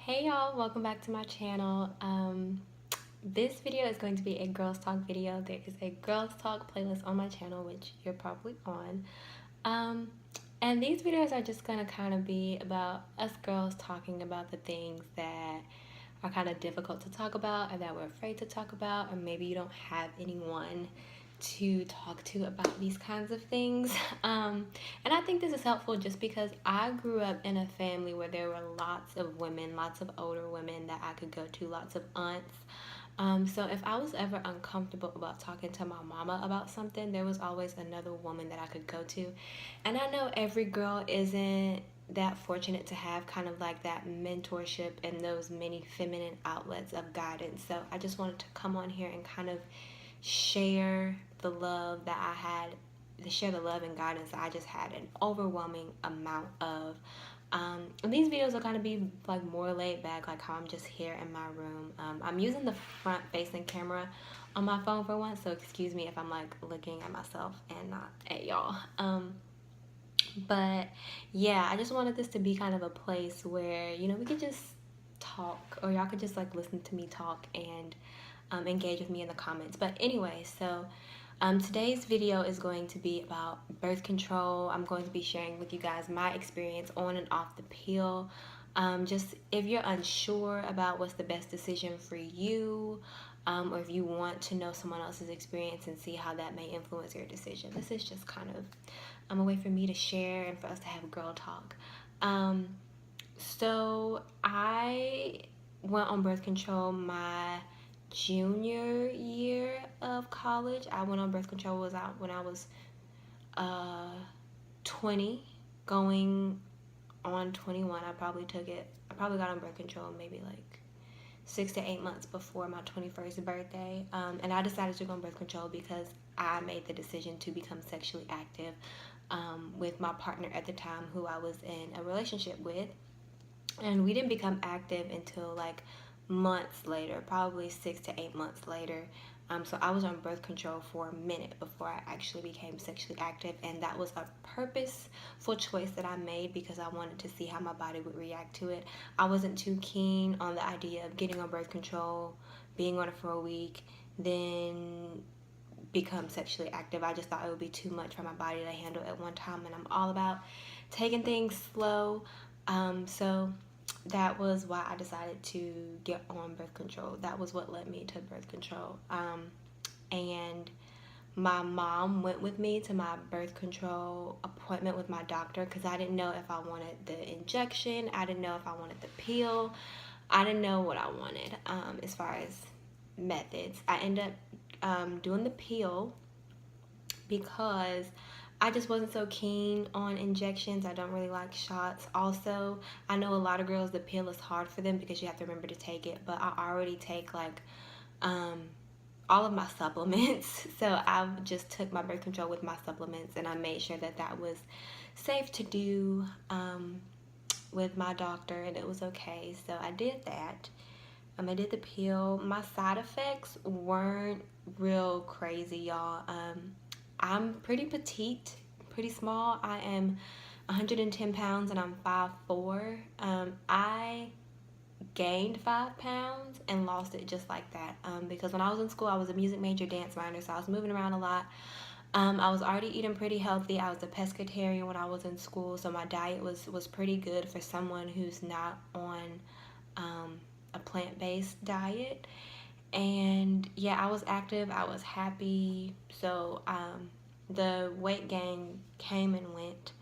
Hey y'all, welcome back to my channel. This video is going to be a girls talk video. There is a girls talk playlist on my channel, which you're probably on. And these videos are just gonna kind of be about us girls talking about the things that are kind of difficult to talk about or that we're afraid to talk about, or maybe you don't have anyone to talk to about these kinds of things. And I think this is helpful just because I grew up in a family where there were lots of women, lots of older women that I could go to, lots of aunts. So if I was ever uncomfortable about talking to my mama about something, there was always another woman that I could go to. And I know every girl isn't that fortunate to have kind of like that mentorship and those many feminine outlets of guidance. So I just wanted to come on here and kind of share the love that I had, to share the love and guidance that I just had an overwhelming amount of. And these videos are going to be like more laid back, like how I'm just here in my room. I'm using the front facing camera on my phone for once, so excuse me if I'm like looking at myself and not at y'all. But yeah, I just wanted this to be kind of a place where, you know, we could just talk, or y'all could just like listen to me talk and engage with me in the comments. But anyway, so today's video is going to be about birth control. I'm going to be sharing with you guys my experience on and off the pill. Just if you're unsure about what's the best decision for you, or if you want to know someone else's experience and see how that may influence your decision. This is just kind of a way for me to share and for us to have girl talk. So I went on birth control my junior year of college. I went on birth control when I was 20, going on 21. I probably got on birth control maybe like 6 to 8 months before my 21st birthday. And I decided to go on birth control because I made the decision to become sexually active with my partner at the time, who I was in a relationship with. And we didn't become active until like months later, probably 6 to 8 months later. So I was on birth control for a minute before I actually became sexually active, and that was a purposeful choice that I made because I wanted to see how my body would react to it. I wasn't too keen on the idea of getting on birth control, being on it for a week, then become sexually active. I just thought it would be too much for my body to handle at one time, and I'm all about taking things slow. So that was why I decided to get on birth control. That was what led me to birth control. And my mom went with me to my birth control appointment with my doctor because I didn't know if I wanted the injection. I didn't know if I wanted the pill. I didn't know what I wanted as far as methods. I ended up doing the pill because I just wasn't so keen on injections. I don't really like shots. Also, I know a lot of girls, the pill is hard for them because you have to remember to take it, but I already take like all of my supplements. So I just took my birth control with my supplements, and I made sure that that was safe to do with my doctor, and it was okay. So I did that. I did the pill. My side effects weren't real crazy, y'all. I'm pretty petite, pretty small. I am 110 pounds and I'm 5'4". I gained 5 pounds and lost it just like that because when I was in school, I was a music major, dance minor, so I was moving around a lot. I was already eating pretty healthy. I was a pescatarian when I was in school, so my diet was pretty good for someone who's not on a plant-based diet. And yeah, I was active, I was happy. So the weight gain came and went.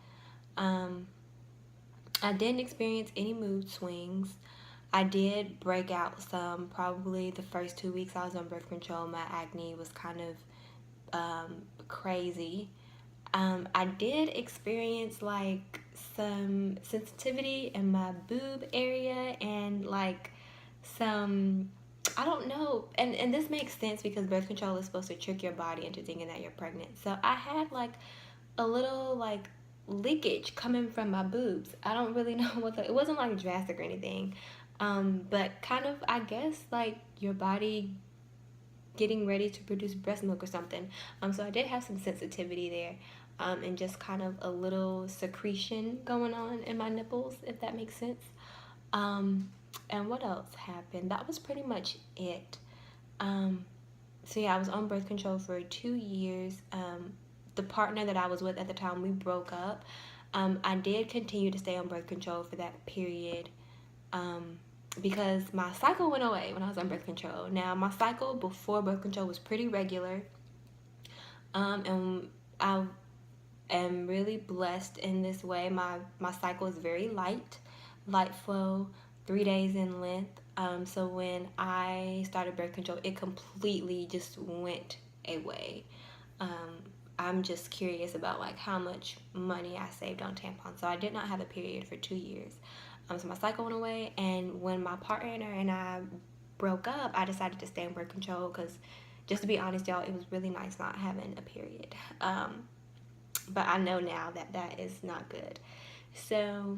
I didn't experience any mood swings. I did break out some. Probably the first 2 weeks I was on birth control, my acne was kind of crazy. I did experience like some sensitivity in my boob area and like some, I don't know, and this makes sense because birth control is supposed to trick your body into thinking that you're pregnant. So I had like a little like leakage coming from my boobs. I don't really know it wasn't like drastic or anything, but kind of, I guess, like your body getting ready to produce breast milk or something. So I did have some sensitivity there, and just kind of a little secretion going on in my nipples, if that makes sense. And what else happened? That was pretty much it. Um, so yeah, I was on birth control for 2 years. The partner that I was with at the time, we broke up. I did continue to stay on birth control for that period, um, because my cycle went away when I was on birth control. Now, my cycle before birth control was pretty regular, and I am really blessed in this way. My cycle is very light flow, 3 days in length. So when I started birth control, it completely just went away. Um, I'm just curious about like how much money I saved on tampons. So I did not have a period for 2 years. So my cycle went away, and when my partner and I broke up, I decided to stay on birth control because, just to be honest, y'all, it was really nice not having a period. But I know now that that is not good. So,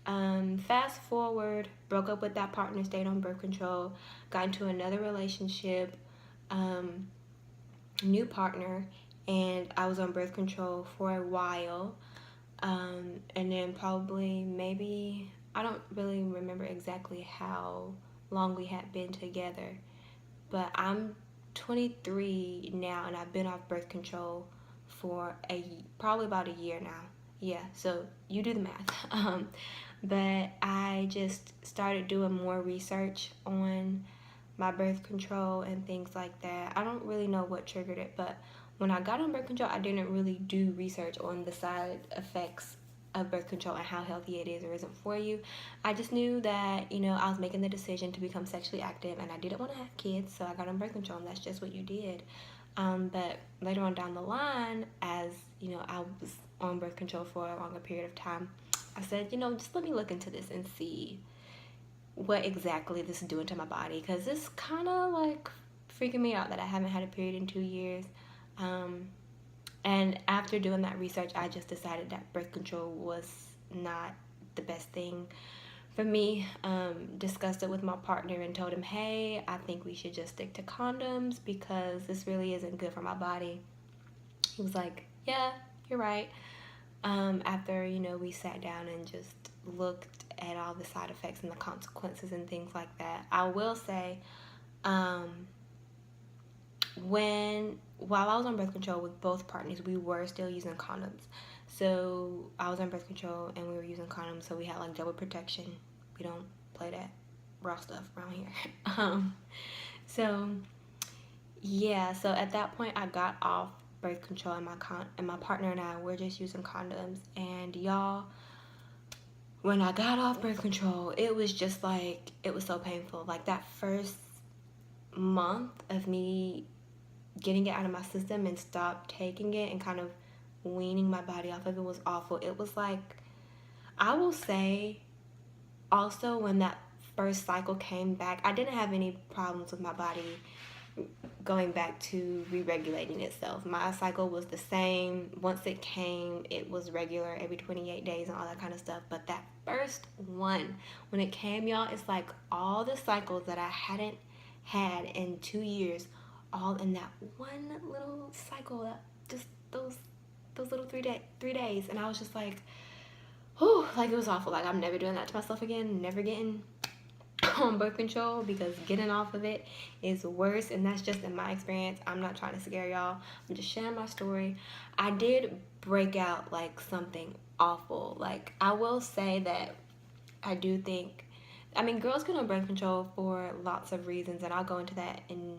fast forward, broke up with that partner, stayed on birth control, got into another relationship, um, new partner, and I was on birth control for a while. And then probably maybe, I don't really remember exactly how long we had been together, but I'm 23 now, and I've been off birth control for probably about a year now. Yeah, so you do the math. But I just started doing more research on my birth control and things like that. I don't really know what triggered it, but when I got on birth control, I didn't really do research on the side effects of birth control and how healthy it is or isn't for you. I just knew that, I was making the decision to become sexually active, and I didn't want to have kids, so I got on birth control, and that's just what you did. But later on down the line, as I was on birth control for a longer period of time, I said, just let me look into this and see what exactly this is doing to my body, because it's kind of like freaking me out that I haven't had a period in 2 years. And after doing that research, I just decided that birth control was not the best thing for me. Discussed it with my partner and told him, hey, I think we should just stick to condoms because this really isn't good for my body. He was like, yeah, you're right. After, we sat down and just looked at all the side effects and the consequences and things like that. I will say, while I was on birth control with both partners, we were still using condoms. So I was on birth control and we were using condoms, so we had like double protection. We don't play that raw stuff around here. So yeah, so at that point I got off birth control, and my partner and I were just using condoms. And y'all, when I got off birth control, it was just like, it was so painful. Like that first month of me getting it out of my system and stop taking it and kind of weaning my body off of it was awful. It was like, I will say also, when that first cycle came back, I didn't have any problems with my body going back to re-regulating itself. My cycle was the same. Once it came, it was regular every 28 days and all that kind of stuff. But that first one, when it came, y'all, it's like all the cycles that I hadn't had in 2 years, all in that one little cycle, that just those little 3 days. And I was just like, whew, like it was awful. Like, I'm never doing that to myself again, never getting on birth control, because getting off of it is worse. And that's just in my experience. I'm not trying to scare y'all, I'm just sharing my story. I did break out like something awful. Like, I will say that I do think, girls get on birth control for lots of reasons, and I'll go into that in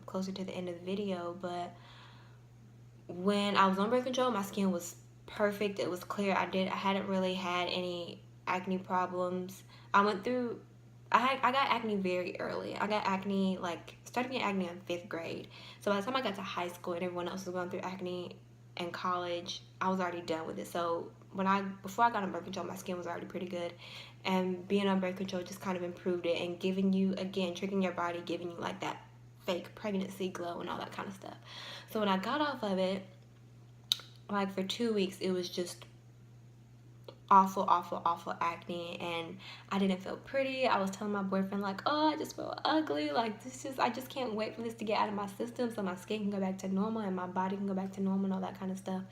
closer to the end of the video. But when I was on birth control, my skin was perfect. It was clear. I hadn't really had any acne problems. I got acne very early. I got acne, started getting acne in 5th grade. So by the time I got to high school and everyone else was going through acne in college, I was already done with it. So before I got on birth control, my skin was already pretty good. And being on birth control just kind of improved it and giving you, again, tricking your body, giving you like that fake pregnancy glow and all that kind of stuff. So when I got off of it, like for 2 weeks, it was just awful acne, and I didn't feel pretty. I was telling my boyfriend like, oh, I just feel ugly. Like, I just can't wait for this to get out of my system so my skin can go back to normal and my body can go back to normal and all that kind of stuff.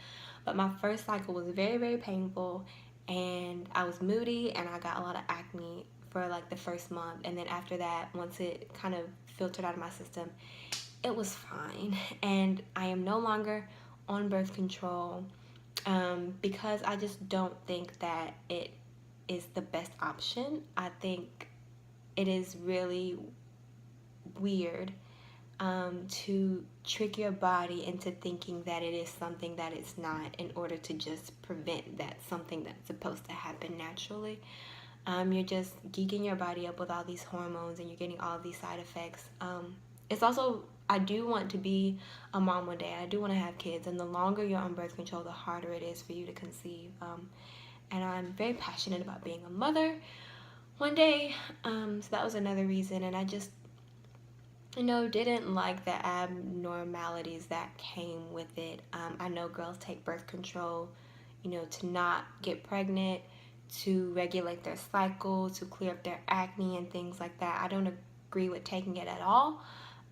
But my first cycle was very, very painful, and I was moody, and I got a lot of acne for like the first month. And then after that, once it kind of filtered out of my system, it was fine. And I am no longer on birth control, because I just don't think that it is the best option. I think it is really weird, to trick your body into thinking that it is something that it's not, in order to just prevent that something that's supposed to happen naturally. You're just geeking your body up with all these hormones, and you're getting all these side effects. It's also, I do want to be a mom one day. I do want to have kids, and the longer you're on birth control, the harder it is for you to conceive. And I'm very passionate about being a mother one day. So that was another reason, and I just, didn't like the abnormalities that came with it. I know girls take birth control, to not get pregnant, to regulate their cycle, to clear up their acne and things like that. I don't agree with taking it at all.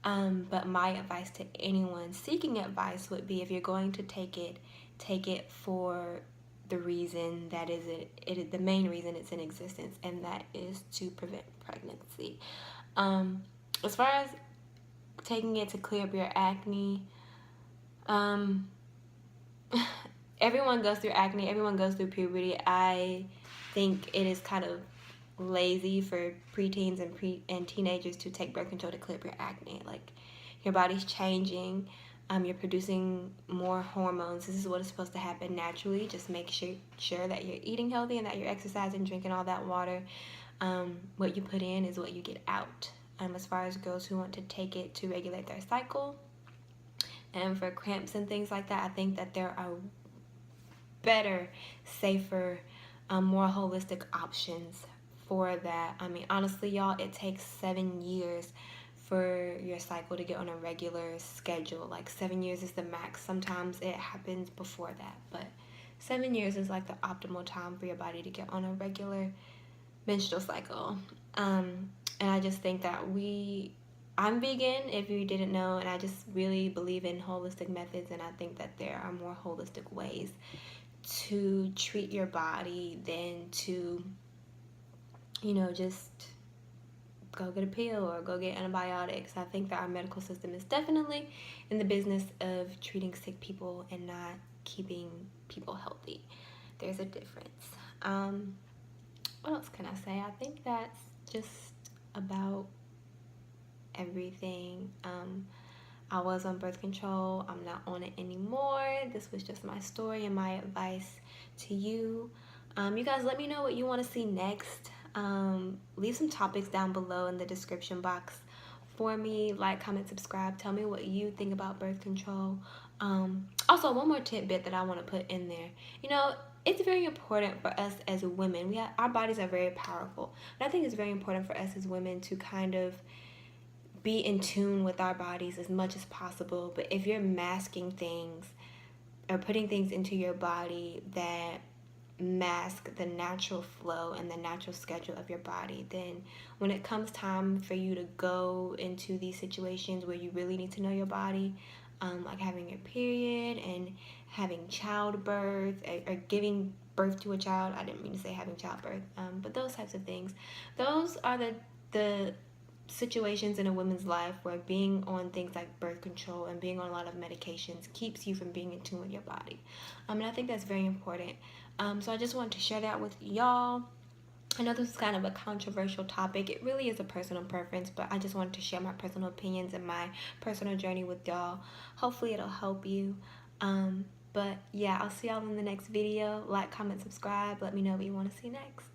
But my advice to anyone seeking advice would be, if you're going to take it for the reason that is the main reason it's in existence, and that is to prevent pregnancy. As far as taking it to clear up your acne, everyone goes through acne, everyone goes through puberty. I think it is kind of lazy for preteens and teenagers to take birth control to clear up your acne. Like, your body's changing, you're producing more hormones. This is what is supposed to happen naturally. Just make sure that you're eating healthy, and that you're exercising, drinking all that water. What you put in is what you get out. As far as girls who want to take it to regulate their cycle, and for cramps and things like that, I think that there are better, safer, more holistic options for that. I mean, honestly, y'all, it takes 7 years for your cycle to get on a regular schedule. Like, 7 years is the max. Sometimes it happens before that, but 7 years is like the optimal time for your body to get on a regular menstrual cycle. And I just think that I'm vegan, if you didn't know, and I just really believe in holistic methods, and I think that there are more holistic ways to treat your body than to, just go get a pill or go get antibiotics. I think that our medical system is definitely in the business of treating sick people and not keeping people healthy. There's a difference. What else can I say? I think that's just about everything. I was on birth control. I'm not on it anymore. This was just my story and my advice to you. You guys, let me know what you want to see next. Leave some topics down below in the description box for me. Like, comment, subscribe. Tell me what you think about birth control. Also, one more tidbit that I want to put in there. It's very important for us as women. Our bodies are very powerful. And I think it's very important for us as women to kind of be in tune with our bodies as much as possible. But if you're masking things or putting things into your body that mask the natural flow and the natural schedule of your body, then when it comes time for you to go into these situations where you really need to know your body, like having your period and having childbirth, or giving birth to a child. I didn't mean to say having childbirth, but those types of things. Those are the situations in a woman's life where being on things like birth control and being on a lot of medications keeps you from being in tune with your body. And I think that's very important. So I just wanted to share that with y'all. I know this is kind of a controversial topic. It really is a personal preference, but I just wanted to share my personal opinions and my personal journey with y'all. Hopefully it'll help you. But yeah, I'll see y'all in the next video. Like, comment, subscribe. Let me know what you want to see next.